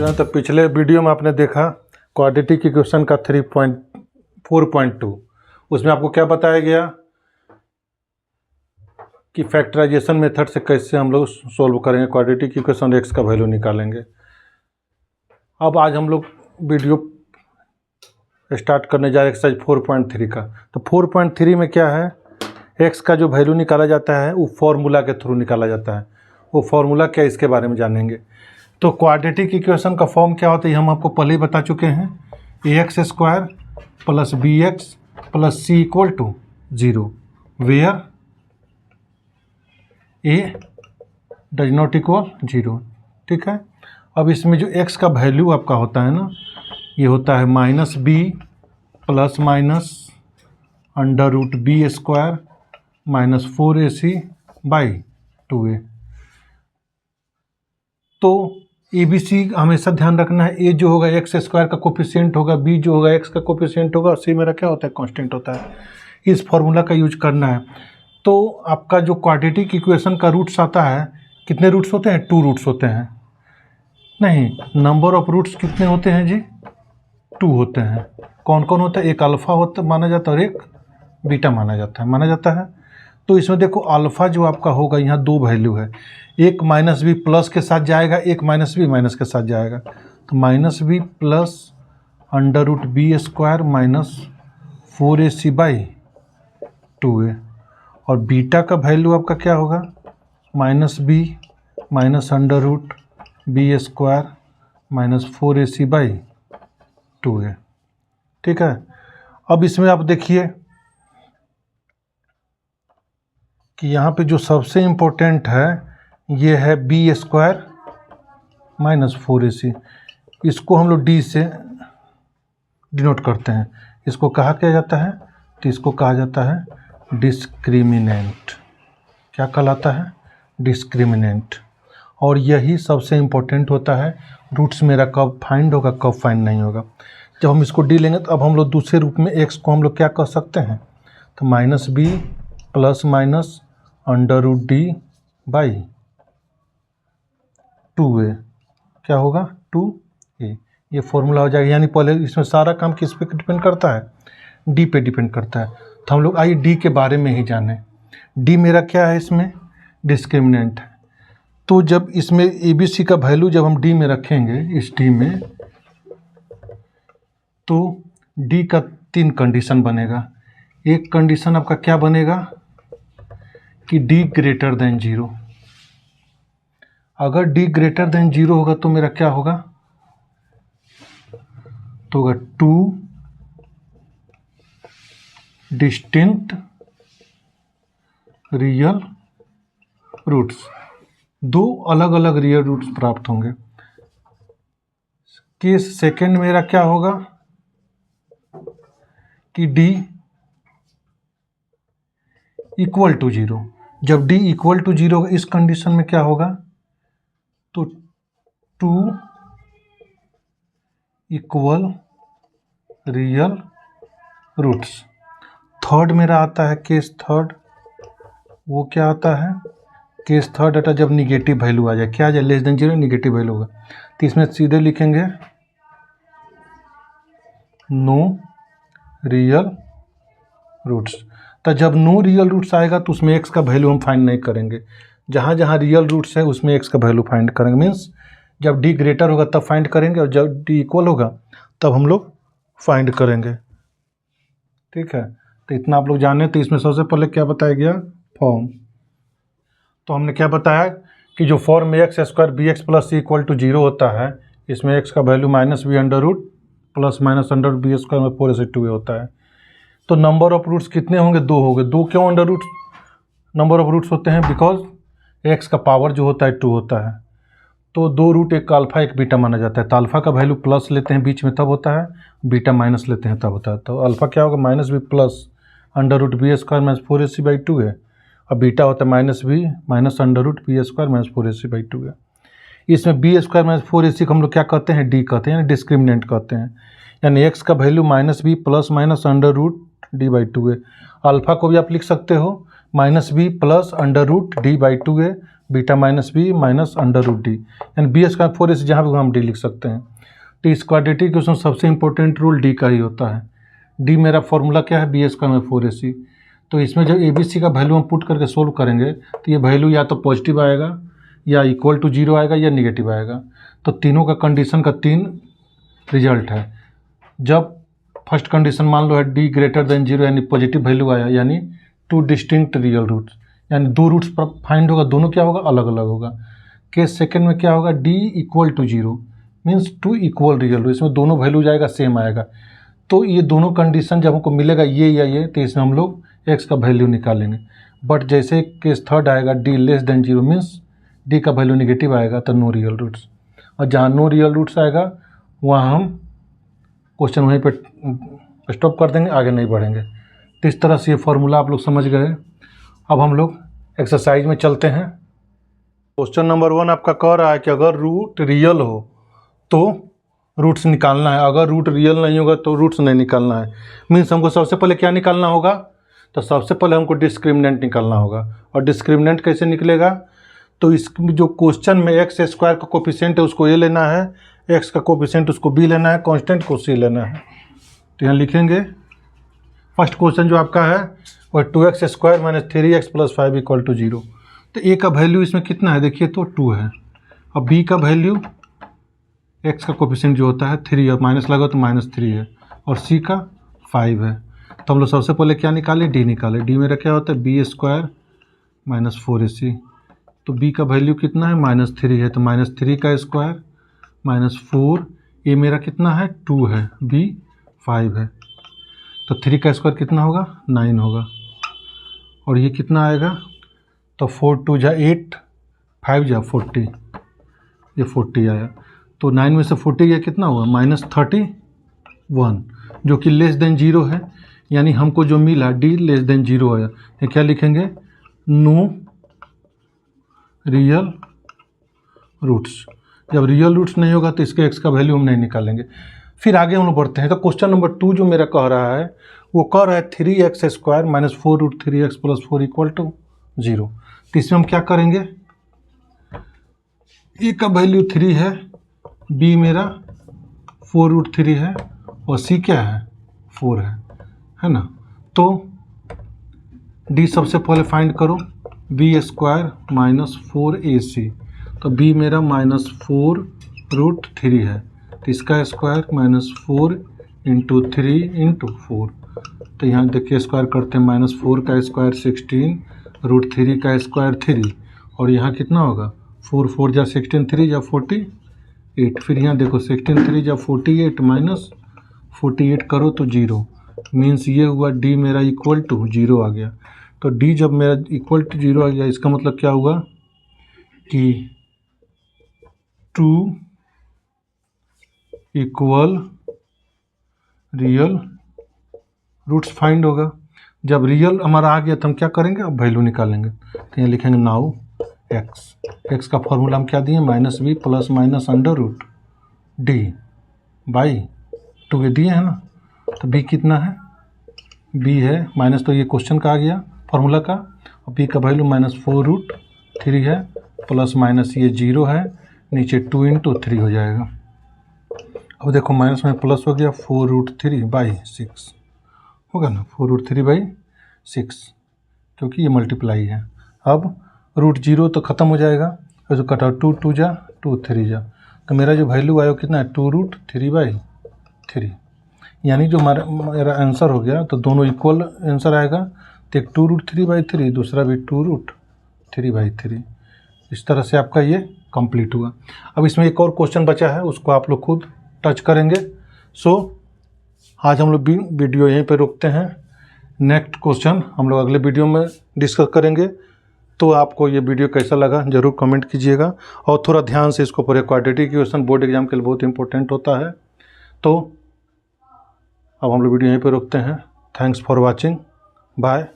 Student, तो पिछले video में आपने देखा क्वाड्रेटिक इक्वेशन का 3.4.2। उसमें आपको क्या बताया गया कि फैक्टराइजेशन मेथड से कैसे हम लोग सोल्व करेंगे क्वाड्रेटिक इक्वेशन, एक्स का वैल्यू निकालेंगे। अब आज हम लोग वीडियो स्टार्ट करने जा रहे हैं एक्सरसाइज 4.3 का। तो 4.3 में क्या है, एक्स का जो वैल्यू निकाला जाता है वो फॉर्मूला के थ्रू निकाला जाता है। वो फॉर्मूला क्या है इसके बारे में जानेंगे। तो क्वाड्रेटिक इक्वेशन का फॉर्म क्या होता है ये हम आपको पहले ही बता चुके हैं। ax square plus bx plus c equal to 0 where a does not equal 0। ठीक है। अब इसमें जो x का वैल्यू आपका होता है ना, ये होता है -b plus minus under root B square minus 4ac by 2a। तो ABC हमेशा ध्यान रखना है, a जो होगा एक्स स्क्वायर का कोफिशिएंट होगा, b जो होगा x का कोफिशिएंट होगा, c मेरा क्या होता है, कांस्टेंट होता है। इस फॉर्मूला का यूज करना है। तो आपका जो क्वाड्रेटिक इक्वेशन का रूट्स आता है, कितने रूट्स होते हैं, 2 रूट्स होते हैं। नहीं, नंबर ऑफ रूट्स कितने होते हैं जी, 2 होते हैं। कौन कौन होता है, एक अल्फ़ा होता माना जाता है और एक बीटा माना जाता है। तो इसमें देखो अल्फ़ा जो आपका होगा, यहाँ 2 वैल्यू है, एक -b प्लस के साथ जाएगा, एक -b माइनस के साथ जाएगा। तो -b plus under root B square minus 4ac by 2a। और बीटा का वैल्यू आपका क्या होगा, -b minus under root B square minus 4ac by 2a। ठीक है। अब इसमें आप देखिए कि यहाँ पे जो सबसे इम्पोर्टेंट है ये है बी स्क्वायर माइनस 4ac। इसको हम लोग डी से डिनोट करते हैं। इसको कहा क्या जाता है, तो इसको कहा जाता है डिस्क्रिमिनेंट। क्या कहलाता है, डिस्क्रिमिनेंट। और यही सबसे इम्पोर्टेंट होता है, रूट्स मेरा कब फाइंड होगा कब फाइंड नहीं होगा। जब हम इसको डी लेंगे तो अब हम लोग दूसरे रूप में एक्स को हम लोग क्या कर सकते हैं, तो -b plus minus under root D by 2a क्या होगा, 2a। ये फॉर्मूला हो जाएगा। यानी पहले इसमें सारा काम किस पे डिपेंड करता है, डी पे डिपेंड करता है। तो हम लोग आइए डी के बारे में ही जाने। डी मेरा क्या है, इसमें डिस्क्रिमिनेंट है। तो जब इसमें ABC का वैल्यू जब हम डी में रखेंगे, इस डी में, तो डी का 3 कंडीशन बनेगा। एक कंडीशन आपका क्या बनेगा कि d ग्रेटर देन 0। अगर d ग्रेटर देन 0 होगा तो मेरा क्या होगा, तो होगा 2 डिस्टिंक्ट रियल रूट्स, 2 अलग अलग रियल रूट्स प्राप्त होंगे। केस सेकंड मेरा क्या होगा कि d इक्वल टू 0। जब d इक्वल टू 0 होगा, इस कंडीशन में क्या होगा, तो 2 इक्वल रियल रूट्स। थर्ड मेरा आता है केस थर्ड, वो क्या आता है, केस थर्ड आता जब निगेटिव वैल्यू आ जाए, क्या आ जाए, लेस देन 0 निगेटिव वैल्यू होगा। तो इसमें सीधे लिखेंगे नो रियल रूट्स। तो जब नो रियल रूट्स आएगा तो उसमें एक्स का वैल्यू हम फाइंड नहीं करेंगे। जहाँ जहाँ रियल रूट्स है उसमें एक्स का वैल्यू फाइंड करेंगे। मीन्स जब डी ग्रेटर होगा तब फाइंड करेंगे, और जब डी इक्वल होगा तब हम लोग फाइंड करेंगे। ठीक है। तो इतना आप लोग जाने। तो इसमें सबसे पहले क्या बताया गया, फॉर्म। तो हमने क्या बताया कि जो form X square B X plus C equal to 0 होता है, इसमें एक्स का value -b under root plus minus under root B square में 4ac 2a होता है। तो नंबर ऑफ रूट्स कितने होंगे, 2 होंगे। 2 क्यों under root number of roots होते हैं, बिकॉज एक्स का पावर जो होता है 2 होता है। तो 2 रूट, एक अल्फ़ा एक बीटा माना जाता है। तो अल्फ़ा का वैल्यू प्लस लेते हैं बीच में तब होता है, बीटा माइनस लेते हैं तब होता है। तो अल्फ़ा क्या होगा, -b plus under root B square minus 4ac by 2a। और बीटा होता है -b minus under root B square minus 4ac by 2a। इसमें बी स्क्वायर माइनस 4ac को हम लोग क्या कहते हैं, डी कहते हैं, यानी डिस्क्रिमिनेंट कहते हैं। यानी एक्स का value -b plus minus under root D by 2a। Alpha को भी आप लिख सकते हो -b plus under root D by 2a beta minus B minus under root D, यानी बी स्क्वायर 4ac जहाँ भी हम डी लिख सकते हैं। तो इस क्वाड्रेटिक इक्वेशन सबसे इंपॉर्टेंट रूल डी का ही होता है। डी मेरा फॉर्मूला क्या है, बी स्क्वायर में 4ac। तो इसमें जब ABC का वैल्यू हम पुट करके सोल्व करेंगे तो ये वैल्यू या तो पॉजिटिव आएगा या इक्वल टू 0 आएगा या निगेटिव आएगा। तो तीनों का कंडीशन का 3 रिजल्ट है। जब फर्स्ट कंडीशन मान लो है डी ग्रेटर देन 0 यानी पॉजिटिव वैल्यू आया, यानी 2 डिस्टिंक्ट रियल रूट्स, यानी 2 रूट्स पर फाइंड होगा, दोनों क्या होगा, अलग अलग होगा। केस सेकंड में क्या होगा, D equal to 0 means 2 equal real root, इसमें दोनों वैल्यू जाएगा सेम आएगा। तो ये दोनों कंडीशन जब हमको मिलेगा ये या ये, तो इसमें हम लोग एक्स का वैल्यू निकालेंगे। बट जैसे केस थर्ड आएगा D less than 0 means D का वैल्यू निगेटिव आएगा, तो नो रियल रूट्स। और जहाँ नो रियल रूट्स आएगा वहाँ हम क्वेश्चन वहीं पे स्टॉप कर देंगे, आगे नहीं बढ़ेंगे। तो इस तरह से ये फार्मूला आप लोग समझ गए। अब हम लोग एक्सरसाइज में चलते हैं। क्वेश्चन नंबर 1 आपका कह रहा है कि अगर रूट रियल हो तो रूट्स निकालना है, अगर रूट रियल नहीं होगा तो रूट्स नहीं निकालना है। मीन्स हमको सबसे पहले क्या निकालना होगा, तो सबसे पहले हमको डिस्क्रिमिनेंट निकालना होगा। और डिस्क्रिमिनेंट कैसे निकलेगा, तो इस जो क्वेश्चन में एक्स स्क्वायर का कोफिशिएंट है उसको ए लेना है, एक्स का कोफिशिएंट उसको बी लेना है, कांस्टेंट को सी लेना है। तो यहाँ लिखेंगे फर्स्ट क्वेश्चन जो आपका है वह 2x square minus 3x plus 5 equal to 0। तो ए का वैल्यू इसमें कितना है देखिए, तो 2 है। और बी का वैल्यू एक्स का कोफिशिएंट जो होता है 3 और माइनस लगा तो -3 है, और सी का 5 है। तो हम लोग सबसे पहले क्या निकालें, डी निकालें। डी मेरा क्या होता है, बी स्क्वायर माइनस 4ac। तो बी का वैल्यू कितना है, -3 है, तो -3 का स्क्वायर माइनस 4, ए मेरा कितना है 2 है, बी 5 है। तो 3 का स्क्वायर कितना होगा, 9 होगा। और ये कितना आएगा, तो 4 2 जा 8, 5 जा 40, ये 40 आया। तो 9 में से 40 ये कितना हुआ, -31, जो कि लेस देन 0 है, यानी हमको जो मिला डी लेस देन 0 है। ये क्या लिखेंगे, नो रियल रूट्स। जब रियल रूट्स नहीं होगा तो इसके एक्स का वैल्यू हम नहीं निकालेंगे। फिर आगे हम लोग बढ़ते हैं। तो क्वेश्चन नंबर 2 जो मेरा कह रहा है वो कह रहा है 3x square minus 4 root 3x plus 4 equal to 0। तो इसमें हम क्या करेंगे, ए का वैल्यू 3 है, बी मेरा 4 रूट 3 है, और सी क्या है 4 है ना। तो डी सबसे पहले फाइंड करो, बी स्क्वायर माइनस 4ac। तो बी मेरा -4 रूट 3 है, तो इसका स्क्वायर -4 इंटू 3 इंटू 4। तो यहाँ देखिए स्क्वायर करते हैं, -4 का स्क्वायर 16, रूट 3 का स्क्वायर 3, और यहाँ कितना होगा 4 4 जा 16, 3 जा 48। फिर यहाँ देखो 16 3 जा 48 माइनस 48 करो तो 0, मीन्स ये हुआ डी मेरा इक्वल टू 0 आ गया। तो डी जब मेरा इक्वल टू 0 आ गया, इसका मतलब क्या हुआ कि 2 इक्वल रियल रूट्स फाइंड होगा। जब रियल हमारा आ गया तो हम क्या करेंगे, अब वैल्यू निकालेंगे। तो यहाँ लिखेंगे नाउ एक्स का फॉर्मूला हम क्या दिए, -b plus minus under root D by 2 ये दिए हैं ना। तो बी कितना है, बी है माइनस, तो ये क्वेश्चन का आ गया फार्मूला का, और बी का वैल्यू -4 रूट 3 है, प्लस माइनस ये 0 है, नीचे 2 इंटू 3 हो जाएगा। अब देखो माइनस में प्लस हो गया, 4 रूट 3 बाई 6 होगा ना, 4 रूट 3 बाई 6, क्योंकि ये मल्टीप्लाई है। अब रूट 0 तो ख़त्म हो जाएगा, और जो कटा 2 2 जा 2 3 जा, तो मेरा जो वैल्यू आया वो कितना है 2 रूट 3 बाई 3, यानी जो मेरा आंसर हो गया। तो दोनों इक्वल आंसर आएगा, तो एक 2 रूट 3 बाई 3, दूसरा भी 2 रूट 3 बाई 3। इस तरह से आपका ये कंप्लीट हुआ। अब इसमें एक और क्वेश्चन बचा है, उसको आप लोग खुद टच करेंगे। सो आज हम लोग वीडियो यहीं पे रोकते हैं। नेक्स्ट क्वेश्चन हम लोग अगले वीडियो में डिस्कस करेंगे। तो आपको ये वीडियो कैसा लगा ज़रूर कमेंट कीजिएगा, और थोड़ा ध्यान से इसको पढ़े। क्वाड्रेटिक इक्वेशन बोर्ड एग्जाम के लिए बहुत इंपॉर्टेंट होता है। तो अब हम लोग वीडियो यहीं पे रोकते हैं। Thanks for watching, bye.